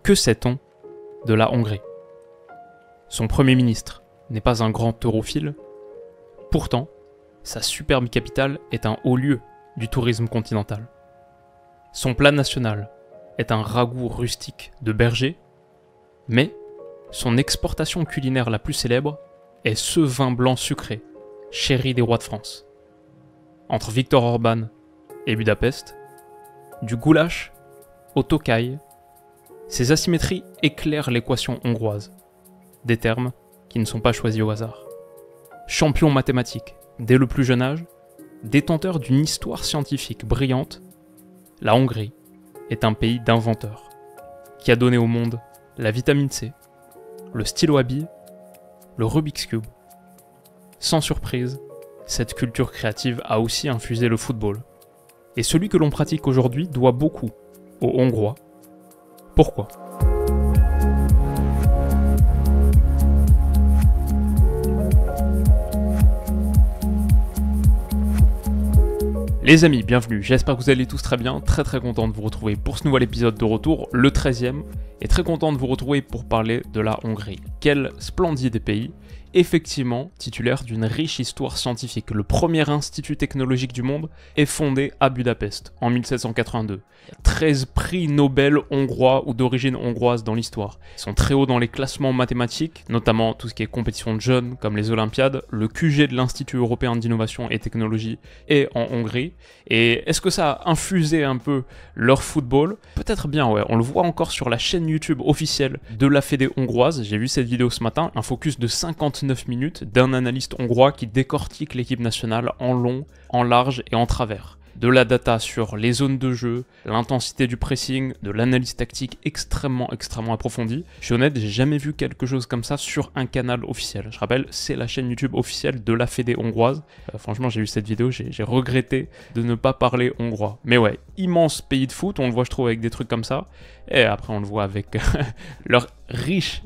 Que sait-on de la Hongrie? Son Premier ministre n'est pas un grand europhile. Pourtant, sa superbe capitale est un haut lieu du tourisme continental. Son plat national est un ragoût rustique de berger, mais son exportation culinaire la plus célèbre est ce vin blanc sucré, chéri des rois de France. Entre Viktor Orban et Budapest, du goulash au tokaï, ces asymétries éclairent l'équation hongroise, des termes qui ne sont pas choisis au hasard. Champion mathématique dès le plus jeune âge, détenteur d'une histoire scientifique brillante, la Hongrie est un pays d'inventeurs, qui a donné au monde la vitamine C, le stylo à billes, le Rubik's Cube. Sans surprise, cette culture créative a aussi infusé le football. Et celui que l'on pratique aujourd'hui doit beaucoup aux Hongrois. Pourquoi ? Les amis, bienvenue, j'espère que vous allez tous très bien, très content de vous retrouver pour ce nouvel épisode de retour, le 13e, et très content de vous retrouver pour parler de la Hongrie. Quel splendide pays, effectivement titulaire d'une riche histoire scientifique. Le premier institut technologique du monde est fondé à Budapest en 1782. Il y a 13 prix Nobel hongrois ou d'origine hongroise dans l'histoire. Ils sont très hauts dans les classements mathématiques, notamment tout ce qui est compétition de jeunes comme les Olympiades. Le QG de l'Institut européen d'innovation et technologie est en Hongrie. Et est-ce que ça a infusé un peu leur football? Peut-être bien, ouais. On le voit encore sur la chaîne YouTube officielle de la Fédé hongroise. J'ai vu cette vidéo ce matin, un focus de 59 minutes d'un analyste hongrois qui décortique l'équipe nationale en long, en large et en travers. De la data sur les zones de jeu, l'intensité du pressing, de l'analyse tactique extrêmement approfondie. Je suis honnête, j'ai jamais vu quelque chose comme ça sur un canal officiel. Je rappelle, c'est la chaîne YouTube officielle de la Fédé hongroise. Franchement, j'ai vu cette vidéo, j'ai regretté de ne pas parler hongrois. Mais ouais, immense pays de foot, on le voit je trouve avec des trucs comme ça. Et après on le voit avec leur riche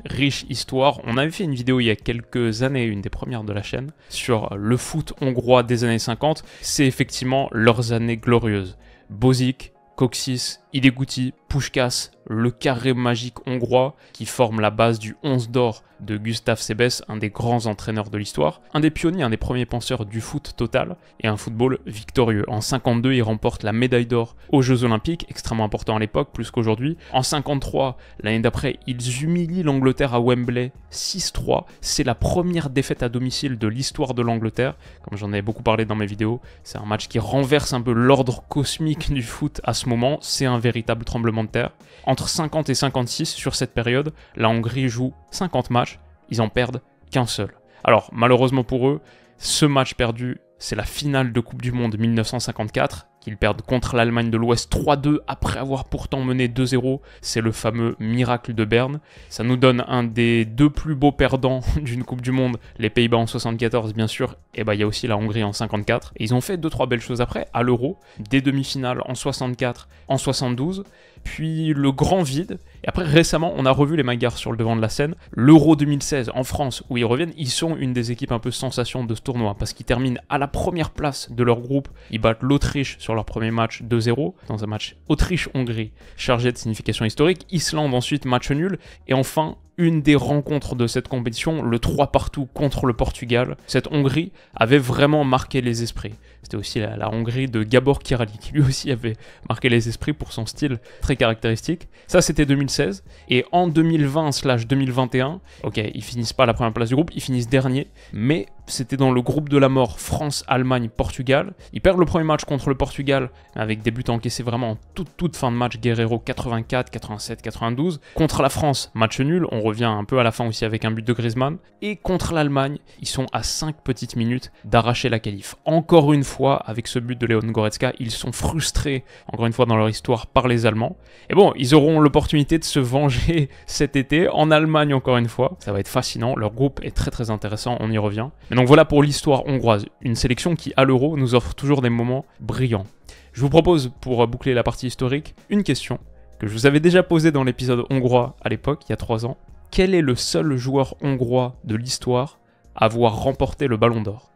histoire. On avait fait une vidéo il y a quelques années, une des premières de la chaîne, sur le foot hongrois des années 50. C'est effectivement leurs années glorieuses. Bozic, Kocsis, Ideguti, Puskás, le carré magique hongrois qui forme la base du 11 d'or de Gustav Sebes, un des grands entraîneurs de l'histoire, un des pionniers, un des premiers penseurs du foot total et un football victorieux. En 52, il remporte la médaille d'or aux Jeux Olympiques, extrêmement important à l'époque, plus qu'aujourd'hui. En 53, l'année d'après, ils humilient l'Angleterre à Wembley 6-3. C'est la première défaite à domicile de l'histoire de l'Angleterre, comme j'en ai beaucoup parlé dans mes vidéos. C'est un match qui renverse un peu l'ordre cosmique du foot à ce moment. C'est un véritable tremblement de terre. Entre 50 et 56, sur cette période, la Hongrie joue 50 matchs, ils en perdent qu'un seul. Alors, malheureusement pour eux, ce match perdu, c'est la finale de Coupe du Monde 1954, qu'ils perdent contre l'Allemagne de l'Ouest 3-2 après avoir pourtant mené 2-0. C'est le fameux miracle de Berne. Ça nous donne un des deux plus beaux perdants d'une Coupe du Monde, les Pays-Bas en 74 bien sûr, et il y a aussi la Hongrie en 54. Et ils ont fait 2-3 belles choses après, à l'Euro, des demi-finales en 64, en 72, puis le grand vide. Et après récemment, on a revu les Magyars sur le devant de la scène. L'Euro 2016 en France, où ils reviennent, ils sont une des équipes un peu sensation de ce tournoi, parce qu'ils terminent à la première place de leur groupe. Ils battent l'Autriche sur leur premier match 2-0, dans un match Autriche-Hongrie, chargé de signification historique. Islande ensuite, match nul. Et enfin, une des rencontres de cette compétition, le 3-partout contre le Portugal. Cette Hongrie avait vraiment marqué les esprits. C'était aussi la Hongrie de Gabor Kiraly, qui lui aussi avait marqué les esprits pour son style très caractéristique. Ça, c'était 2016. Et en 2020/2021, ok, ils finissent pas à la première place du groupe, ils finissent dernier, mais c'était dans le groupe de la mort France, Allemagne, Portugal. Ils perdent le premier match contre le Portugal, avec des buts encaissés vraiment en toute fin de match. Guerreiro 84, 87, 92. Contre la France, match nul, on revient un peu à la fin aussi avec un but de Griezmann. Et contre l'Allemagne, ils sont à 5 petites minutes d'arracher la qualif. Encore une fois, avec ce but de Leon Goretzka, ils sont frustrés, encore une fois dans leur histoire, par les Allemands. Et bon, ils auront l'opportunité de se venger cet été, en Allemagne encore une fois. Ça va être fascinant, leur groupe est très intéressant, on y revient. Et donc voilà pour l'histoire hongroise, une sélection qui à l'Euro nous offre toujours des moments brillants. Je vous propose, pour boucler la partie historique, une question que je vous avais déjà posée dans l'épisode hongrois à l'époque, il y a 3 ans. Quel est le seul joueur hongrois de l'histoire à avoir remporté le Ballon d'Or?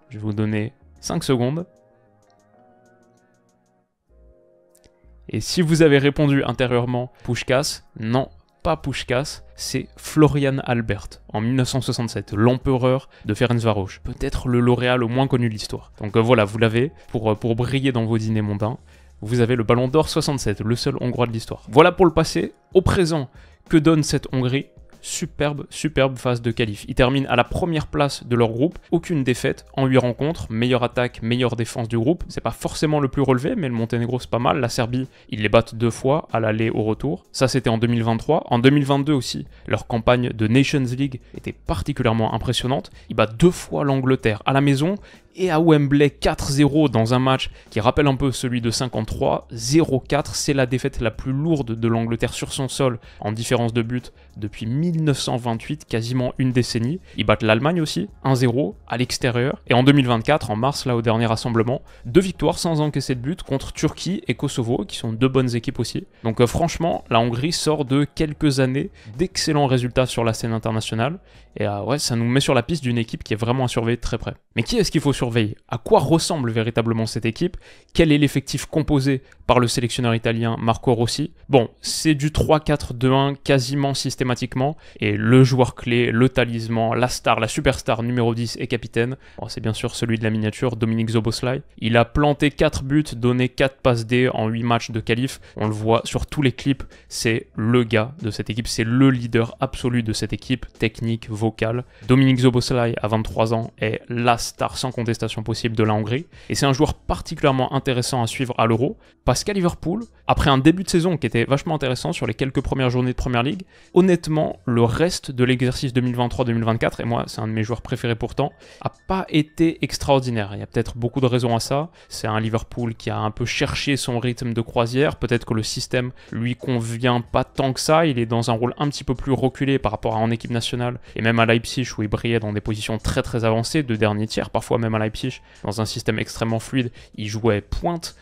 Je vais vous donner 5 secondes. Et si vous avez répondu intérieurement Puskás, non, pas Puskás, c'est Florian Albert, en 1967, l'empereur de Ferencváros. Peut-être le lauréat le moins connu de l'histoire. Donc voilà, vous l'avez, pour briller dans vos dîners mondains. Vous avez le Ballon d'Or 67, le seul Hongrois de l'histoire. Voilà pour le passé. Au présent, que donne cette Hongrie ? Superbe phase de qualif. Ils terminent à la première place de leur groupe, aucune défaite en 8 rencontres, meilleure attaque, meilleure défense du groupe. C'est pas forcément le plus relevé, mais le Monténégro c'est pas mal. La Serbie, ils les battent 2 fois, à l'aller, au retour. Ça c'était en 2023. En 2022 aussi, leur campagne de Nations League était particulièrement impressionnante. Ils battent 2 fois l'Angleterre à la maison et à Wembley 4-0 dans un match qui rappelle un peu celui de 53. 0-4, c'est la défaite la plus lourde de l'Angleterre sur son sol en différence de but depuis 1928, quasiment une décennie. Ils battent l'Allemagne aussi, 1-0 à l'extérieur. Et en 2024, en mars, là au dernier rassemblement, 2 victoires sans encaisser de but contre Turquie et Kosovo, qui sont 2 bonnes équipes aussi. Donc franchement, la Hongrie sort de quelques années d'excellents résultats sur la scène internationale. Et ouais, ça nous met sur la piste d'une équipe qui est vraiment à surveiller de très près. Mais qui est-ce qu'il faut surveiller? À quoi ressemble véritablement cette équipe? Quel est l'effectif composé par le sélectionneur italien Marco Rossi? Bon, c'est du 3-4-2-1 quasiment systématiquement, et le joueur clé, le talisman, la star, la superstar numéro 10 et capitaine, bon, c'est bien sûr celui de la miniature, Dominik Szoboszlai. Il a planté 4 buts, donné 4 passes D en 8 matchs de qualif. On le voit sur tous les clips, c'est le gars de cette équipe, c'est le leader absolu de cette équipe, technique, vocale. Dominik Szoboszlai, à 23 ans, est la star sans contestation possible de la Hongrie, et c'est un joueur particulièrement intéressant à suivre à l'Euro, parce qu'à Liverpool, après un début de saison qui était vachement intéressant sur les quelques premières journées de Premier League, honnêtement, le reste de l'exercice 2023-2024, et moi c'est un de mes joueurs préférés pourtant, a pas été extraordinaire. Il y a peut-être beaucoup de raisons à ça. C'est un Liverpool qui a un peu cherché son rythme de croisière, peut-être que le système lui convient pas tant que ça, il est dans un rôle un petit peu plus reculé par rapport à en équipe nationale, et même à Leipzig où il brillait dans des positions très très avancées, de dernier tiers, parfois même à Leipzig, dans un système extrêmement fluide, il jouait pointe,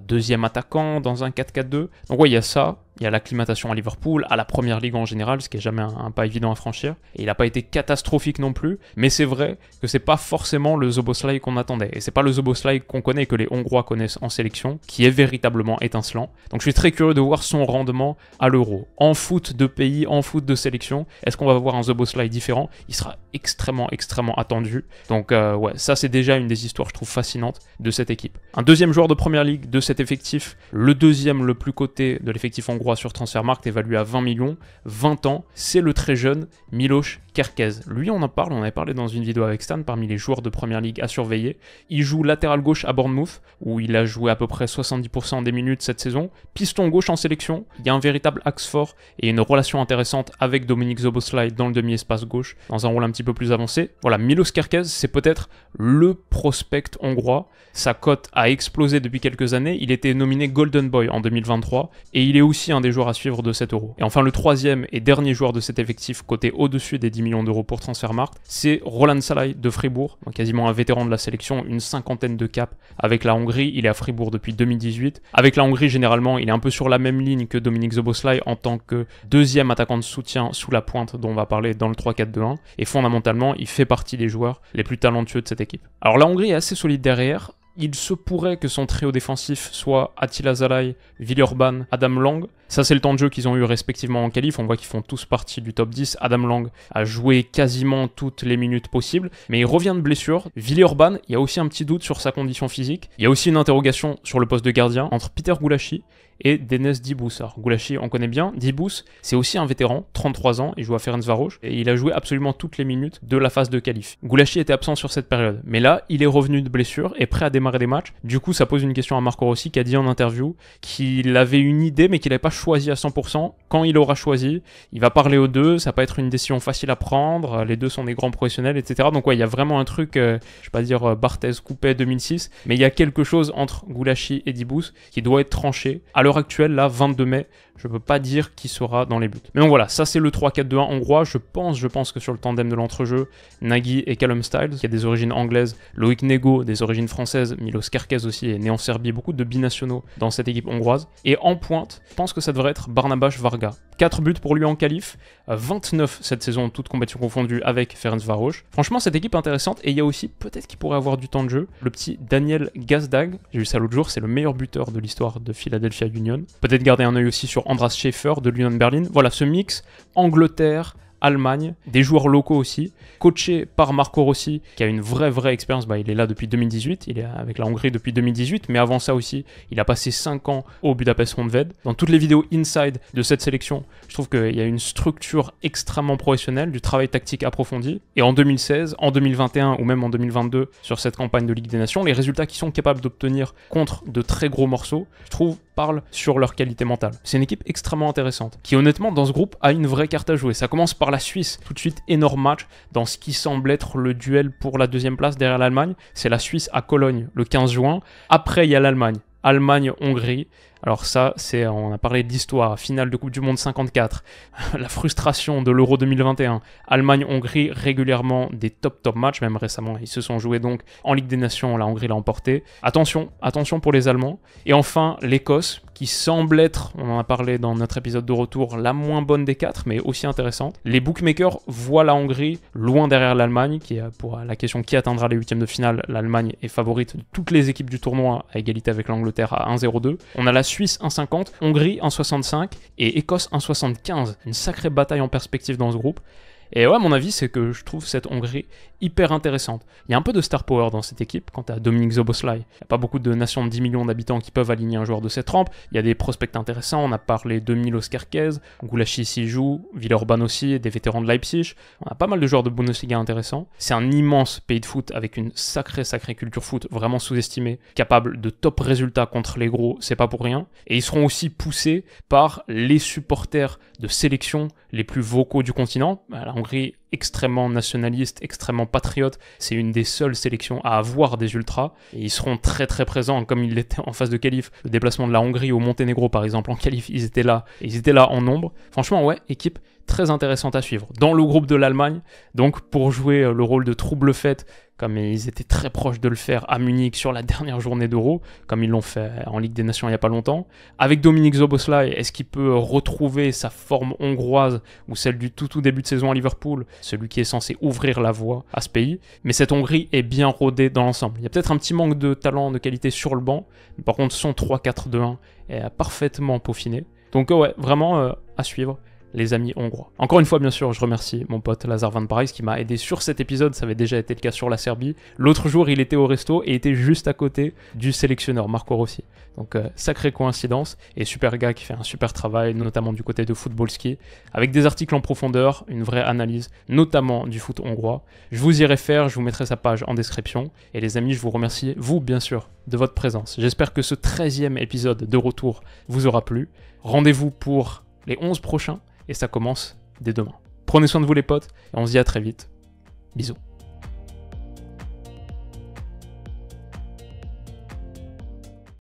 deuxième attaquant dans un 4-4-2. Donc ouais, il y a ça, il y a l'acclimatation à Liverpool, à la première ligue en général, ce qui est jamais un pas évident à franchir. Et il n'a pas été catastrophique non plus, mais c'est vrai que c'est pas forcément le Szoboszlai qu'on attendait. Et c'est pas le Szoboszlai qu'on connaît, que les Hongrois connaissent en sélection, qui est véritablement étincelant. Donc je suis très curieux de voir son rendement à l'Euro. En foot de pays, en foot de sélection, est-ce qu'on va voir un Szoboszlai différent? Il sera extrêmement attendu. Donc ouais, ça c'est déjà une des histoires, je trouve, fascinantes de cette équipe. Un deuxième joueur de première ligue de cet effectif, le deuxième le plus coté de l'effectif hongrois sur Transfermarkt, évalué à 20 millions, 20 ans, c'est le très jeune Milos Kerkez. Lui, on en parle, on avait parlé dans une vidéo avec Stan, parmi les joueurs de Première Ligue à surveiller. Il joue latéral gauche à Bournemouth, où il a joué à peu près 70% des minutes cette saison. Piston gauche en sélection, il y a un véritable axe fort et une relation intéressante avec Dominik Szoboszlai dans le demi-espace gauche, dans un rôle un petit peu plus avancé. Voilà, Milos Kerkez, c'est peut-être le prospect hongrois. Sa cote a explosé depuis quelques années, il était nominé Golden Boy en 2023, et il est aussi un des joueurs à suivre de cet Euro. Et enfin, le troisième et dernier joueur de cet effectif, coté au-dessus des 10 millions d'euros pour Transfermarkt, c'est Roland Salai de Fribourg, donc quasiment un vétéran de la sélection, une cinquantaine de caps avec la Hongrie. Il est à Fribourg depuis 2018. Avec la Hongrie, généralement, il est un peu sur la même ligne que Dominik Szoboszlai en tant que deuxième attaquant de soutien sous la pointe dont on va parler dans le 3-4-2-1. Et fondamentalement, il fait partie des joueurs les plus talentueux de cette équipe. Alors la Hongrie est assez solide derrière. Il se pourrait que son trio défensif soit Attila Szalai, Villeurbanne, Adam Lang. Ça, c'est le temps de jeu qu'ils ont eu respectivement en qualif. On voit qu'ils font tous partie du top 10. Adam Lang a joué quasiment toutes les minutes possibles, mais il revient de blessure. Villeurbanne, il y a aussi un petit doute sur sa condition physique. Il y a aussi une interrogation sur le poste de gardien entre Peter Gulácsi et Dénes Dibus. Alors, Gulácsi, on connaît bien. Dibus, c'est aussi un vétéran, 33 ans, il joue à Ferencváros, et il a joué absolument toutes les minutes de la phase de qualif. Gulácsi était absent sur cette période, mais là, il est revenu de blessure et prêt à démarrer des matchs. Du coup, ça pose une question à Marco Rossi, qui a dit en interview qu'il avait une idée, mais qu'il n'avait pas choisi à 100%. Quand il aura choisi, il va parler aux deux, ça va pas être une décision facile à prendre, les deux sont des grands professionnels, etc. Donc ouais, il y a vraiment un truc, je vais pas dire Barthez Coupet 2006, mais il y a quelque chose entre Gulácsi et Dibus qui doit être tranché. À l'heure actuelle, là, 22 mai, je peux pas dire qui sera dans les buts. Mais donc voilà, ça c'est le 3-4-2-1 hongrois. Je pense que sur le tandem de l'entrejeu, Nagy et Callum Styles, qui a des origines anglaises, Loïc Nego, des origines françaises, Milos Kerkez aussi est né en Serbie, beaucoup de binationaux dans cette équipe hongroise. Et en pointe, je pense que ça devrait être Barnabas Varga, 4 buts pour lui en qualif, 29 cette saison, toutes compétitions confondues avec Ferencváros. Franchement, cette équipe est intéressante, et il y a aussi, peut-être qu'il pourrait avoir du temps de jeu, le petit Daniel Gazdag, j'ai vu ça l'autre jour, c'est le meilleur buteur de l'histoire de Philadelphia Union. Peut-être garder un œil aussi sur Andras Schaefer de l'Union Berlin. Voilà, ce mix Angleterre, Allemagne, des joueurs locaux aussi, coaché par Marco Rossi, qui a une vraie expérience. Il est là depuis 2018, il est avec la Hongrie depuis 2018, mais avant ça aussi, il a passé 5 ans au Budapest Honvéd. Dans toutes les vidéos inside de cette sélection, je trouve qu'il y a une structure extrêmement professionnelle, du travail tactique approfondi. Et en 2016, en 2021 ou même en 2022, sur cette campagne de Ligue des Nations, les résultats qu'ils sont capables d'obtenir contre de très gros morceaux, je trouve, parlent sur leur qualité mentale. C'est une équipe extrêmement intéressante, qui honnêtement, dans ce groupe, a une vraie carte à jouer. Ça commence par la Suisse, tout de suite énorme match dans ce qui semble être le duel pour la deuxième place derrière l'Allemagne. C'est la Suisse à Cologne le 15 juin. Après, il y a l'Allemagne. Allemagne-Hongrie. Alors ça, on a parlé de l'histoire, finale de Coupe du Monde 54, la frustration de l'Euro 2021, Allemagne-Hongrie, régulièrement des top matchs, même récemment, ils se sont joués donc en Ligue des Nations, la Hongrie l'a emporté. Attention pour les Allemands. Et enfin, l'Écosse, qui semble être, on en a parlé dans notre épisode de retour, la moins bonne des 4, mais aussi intéressante. Les bookmakers voient la Hongrie loin derrière l'Allemagne, qui est pour la question qui atteindra les huitièmes de finale, l'Allemagne est favorite de toutes les équipes du tournoi, à égalité avec l'Angleterre à 1,02. On a la Suisse 1,50, Hongrie 1,65 et Écosse 1,75. Une sacrée bataille en perspective dans ce groupe. Et ouais, mon avis, c'est que je trouve cette Hongrie hyper intéressante. Il y a un peu de star power dans cette équipe, quant à Dominik Szoboszlai. Il n'y a pas beaucoup de nations de 10 millions d'habitants qui peuvent aligner un joueur de cette trempe. Il y a des prospects intéressants, on a parlé de Milos Kerkez, Gulashi s'y joue, Villeurbanne aussi, des vétérans de Leipzig. On a pas mal de joueurs de Bundesliga intéressants. C'est un immense pays de foot avec une sacrée culture foot, vraiment sous-estimée, capable de top résultats contre les gros, c'est pas pour rien. Et ils seront aussi poussés par les supporters de sélection les plus vocaux du continent. La Hongrie, extrêmement nationaliste, extrêmement patriote, c'est une des seules sélections à avoir des ultras, et ils seront très présents, comme ils l'étaient en phase de qualif. Le déplacement de la Hongrie au Monténégro par exemple en qualif, ils étaient là en nombre. Franchement ouais, équipe très intéressante à suivre. Dans le groupe de l'Allemagne, donc pour jouer le rôle de trouble-fête, comme ils étaient très proches de le faire à Munich sur la dernière journée d'Euro, comme ils l'ont fait en Ligue des Nations il n'y a pas longtemps. Avec Dominik Szoboszlai, est-ce qu'il peut retrouver sa forme hongroise ou celle du tout début de saison à Liverpool, celui qui est censé ouvrir la voie à ce pays? Mais cette Hongrie est bien rodée dans l'ensemble. Il y a peut-être un petit manque de talent, de qualité sur le banc, mais par contre son 3-4-2-1 est parfaitement peaufiné. Donc ouais, vraiment à suivre, les amis hongrois. Encore une fois, bien sûr, je remercie mon pote Lazar Van Parijs qui m'a aidé sur cet épisode, ça avait déjà été le cas sur la Serbie. L'autre jour, il était au resto et était juste à côté du sélectionneur Marco Rossi. Donc, sacrée coïncidence, et super gars qui fait un super travail, notamment du côté de Footballski, avec des articles en profondeur, une vraie analyse, notamment du foot hongrois. Je vous y réfère, je vous mettrai sa page en description. Et les amis, je vous remercie, vous, bien sûr, de votre présence. J'espère que ce 13e épisode de retour vous aura plu. Rendez-vous pour les 11 prochains. Et ça commence dès demain. Prenez soin de vous les potes, et on se dit à très vite. Bisous.